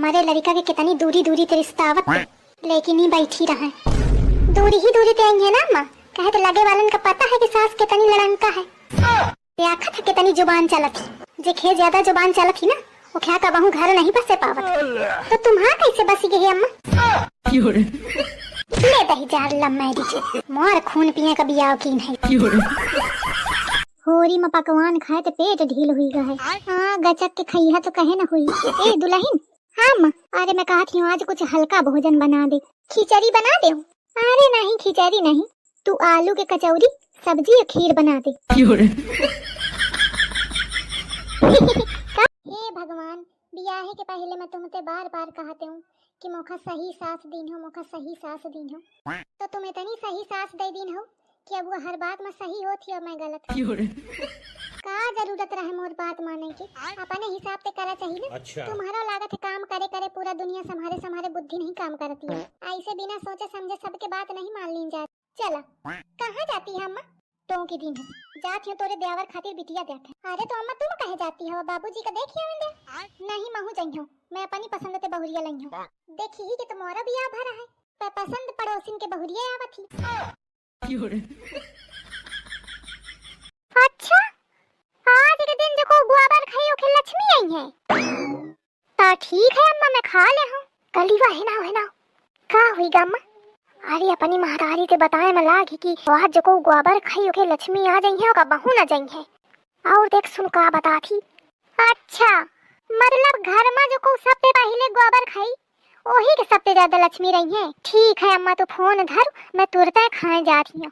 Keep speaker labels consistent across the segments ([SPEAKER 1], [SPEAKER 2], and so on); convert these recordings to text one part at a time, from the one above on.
[SPEAKER 1] हमारे लड़का के कितनी दूरी दूरी ते रिश्ता आवत है, लेकिन ही बैठी रहा है। दूरी ही दूरी ते आई है ना अम्मा, कहे तो लगे वालन का पता है कि सास कितनी लड़ंका है। देखा था कितनी जुबान चलत थी, जे खे ज्यादा जुबान चलत थी ना वो क्या कबहू घर नहीं बसे पावत। तो तुम्हारा कैसे बसी गई अम्मा? ले दही जार लम्मा दीजिए, मोर खून पिए कभी आओ की नहीं। होरी में पकवान खाए तो पेट ढील हुई गए। हाँ गचक के खइहा तो कहे न हुई। ए दुल्हन, हाँ माँ, अरे मैं कहा थी आज कुछ हल्का भोजन बना दे, खिचड़ी बना दे। अरे नहीं खिचड़ी नहीं, तू आलू के कचौरी सब्जी और खीर बना दे। हे भगवान, बियाहे के पहले मैं तुमसे बार बार कहते हूँ कि मौका सही सास दिन हो, मौका सही सास दिन हो, तो तुम इतनी सही सास दे दिन हो कि अब वो हर बात में सही होती और मैं गलत। का जरूरत रहे मोर बात माने की, अपने हिसाब से करा चाहिए ना। अच्छा। तुम्हारा लागत है काम करे करे पूरा दुनिया संभारे संभारे बुद्धि नहीं काम करती है। ऐसे बिना सोचे समझे सबके बात नहीं मान ली जाती। चला कहाँ जाती है अम्मा? तो की दिन जाती हो तोरे देवर खातिर बिटिया देखे। अरे तो अम्मा तुम कहे जाती हो? बाबूजी का देखिए नहीं महू जइयो, मैं अपनी पसंद ते बहुरिया लइयो। देखी ही कि तुम्हारा बियाह भरा है, पर पसंद पड़ोसिन के बहुरिया आवत थी। अच्छा, आज के दिन जो को गुआबर खाइयो के लक्ष्मी आई है। ता ठीक है अम्मा, मैं खा ले हूं। कलीवा है ना का हुई अम्मा? अरे अपनी महारानी से बताए मैं लागी कि आज जो को गुआबर खाइयो के लक्ष्मी आ जाई है और का बहू ना जाई है। और देख सुन का बता थी। अच्छा मतलब घर में जो को सबसे पहले गुआबर खाई वही के सबसे ज्यादा लक्ष्मी रही है। ठीक है अम्मा, तो फोन धर, मैं तुरंत खाए जा रही हूँ।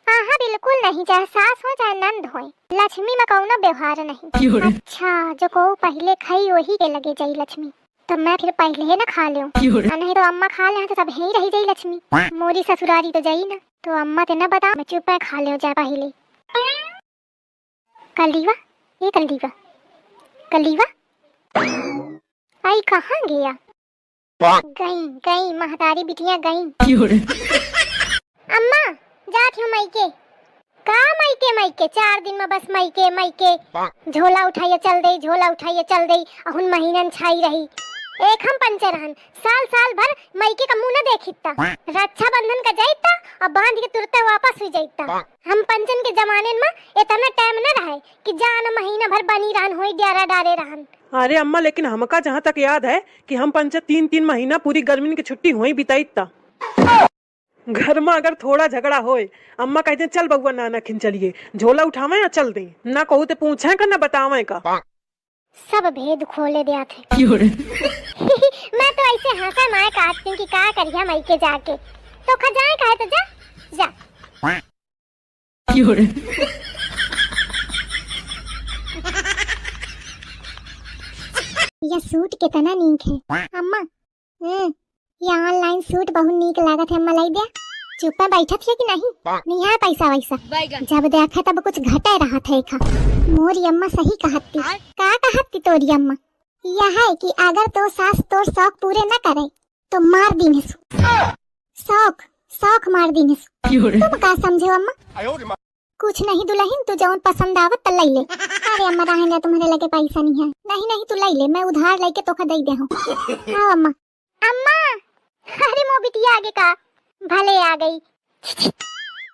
[SPEAKER 1] हाँ बिल्कुल नहीं, चाहे सास हो चाहे नंद हो, लक्ष्मी में कौनो व्यवहार नहीं। अच्छा जो को पहले खाई वही के लगे जाई लक्ष्मी, तो मैं फिर पहले ही ना खा लूं, नहीं तो अम्मा खा ले तो सब यही रही जाई लक्ष्मी। मोरी ससुरारी तो जाई ना, तो अम्मा ते ना बता, मैं चुप खा ले जाए पहले। कलीवा, ये कलीवा आई कहाँ गया? गई महतारी बिटिया गई। अम्मा जाती हूँ मायके। का मायके 4 दिन में बस मायके झोला उठाइए चल दई अहुन महीनन छाई रही। एक हम पंचरहन साल भर मायके का मुंह न देखिता, रक्षा बंधन का जाइता और बांध के तुरते वापस हुई जाइता। हम पंचन के जमाने में इतना टाइम न रहे कि जान महीना भर बनी रहन होई डारा डारे रहन।
[SPEAKER 2] अरे अम्मा, लेकिन हमका जहाँ तक याद है कि हम पंच 3 महीना पूरी गर्मी की छुट्टी हुई बिताईता। घर में अगर थोड़ा झगड़ा होए अम्मा कहते चल बउआ नाना खिन चलिए, झोला उठावे या चल दे, ना कहू ते पूछे का ना बतावे का।
[SPEAKER 1] सब भेद खोले दिया थे। मैं तो ऐसे हंसा माए काटती कि का करिया मायके जाके, तो खजाए कहे तो जा। ये सूट कितना नीक है अम्मा। ये ऑनलाइन सूट बहुत नीक लागत है अम्मा, लाई दे। चुप बैठा थे कि नहीं है पैसा वैसा, जब देखा तब कुछ घटे रहा था। मोरी अम्मा सही कहती। का कहती तोरी अम्मा? यह है कि अगर तो सास तोर शौक पूरे न करे तो मार दीने। शौक मार दीने। तुम का समझो अम्मा? कुछ नहीं दुल्हन, तू जौन पसंद आवत तो ले ले। अरे अम्मा रहेगा तुम्हारे लगे पैसा नहीं है। नहीं तू ले ले, मैं उधार लेके तोखा दे दे हूँ। हाँ अम्मा। अरे मो बिटिया आगे का भले आ गई।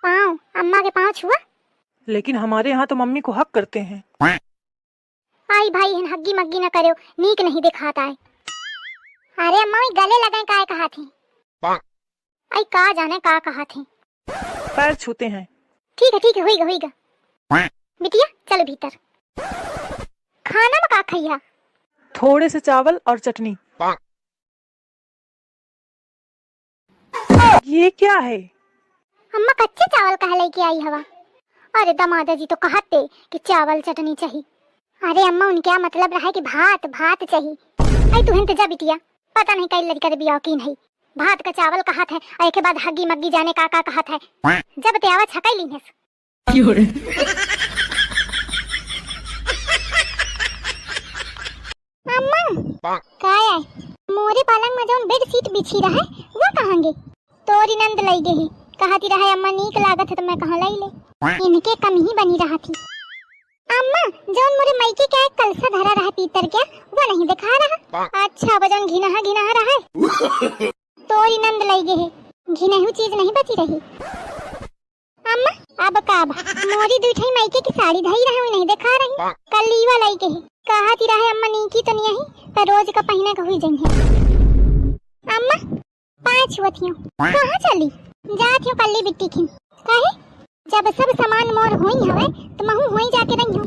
[SPEAKER 1] पाँव अम्मा के पाँव छुआ।
[SPEAKER 2] लेकिन हमारे यहाँ तो मम्मी को हक करते हैं।
[SPEAKER 1] आई भाई हग्गी मग्गी न करो, नीक नहीं दिखाता है। अरे अम्मा गले लगाए का कहा थी? आई का जाने का कहा थी?
[SPEAKER 2] पैर छूते हैं।
[SPEAKER 1] ठीक है होइगा। बिटिया चलो भीतर। खाना में का खइया?
[SPEAKER 2] थोड़े से चावल और चटनी। ये क्या है?
[SPEAKER 1] अम्मा कच्चे चावल कह लेके आई हवा। अरे दामादा जी तो कहते कि चावल चटनी चाहिए। अरे अम्मा उनके क्या मतलब रहा है कि भात चाहिए। आई तू हिंत जा बिटिया, पता नहीं कई लड़का दे बिया की नहीं। भात का चावल कहत है और के बाद हग्गी मग्गी जाने का कहत है। जब ते आवा छकई लीनेस। अम्मा का है? मोरे पलंग में जोन बेड शीट बिछी रहा है वो कहाँ गे? तोरी नंद लाई गई, कहती रहा अम्मा नीक लागत है तो मैं कहाँ लाई ले। इनके कम ही बनी रहा थी। अम्मा जौन मोरे मायके का एक कलसा धरा रहा पीतर क्या वो नहीं दिखा रहा। अच्छा वजन घिनहा घिनहा रहा है। तोरी नंद लगे है घिनहु चीज नहीं बची रही। अम्मा अब काब मोरी दूठई मायके की साड़ी धई रहा हूं नहीं दिखा रही। कलीवा लगे है कहा ती रहे अम्मा नीकी तो नहीं है पर रोज का पहने का हुई जंग है। अम्मा पांच वथियों कहां चली जात हो कल्ली बिट्टी खिन काहे जब सब सामान मोर होई हवे तो महू होई जाके रही हूं।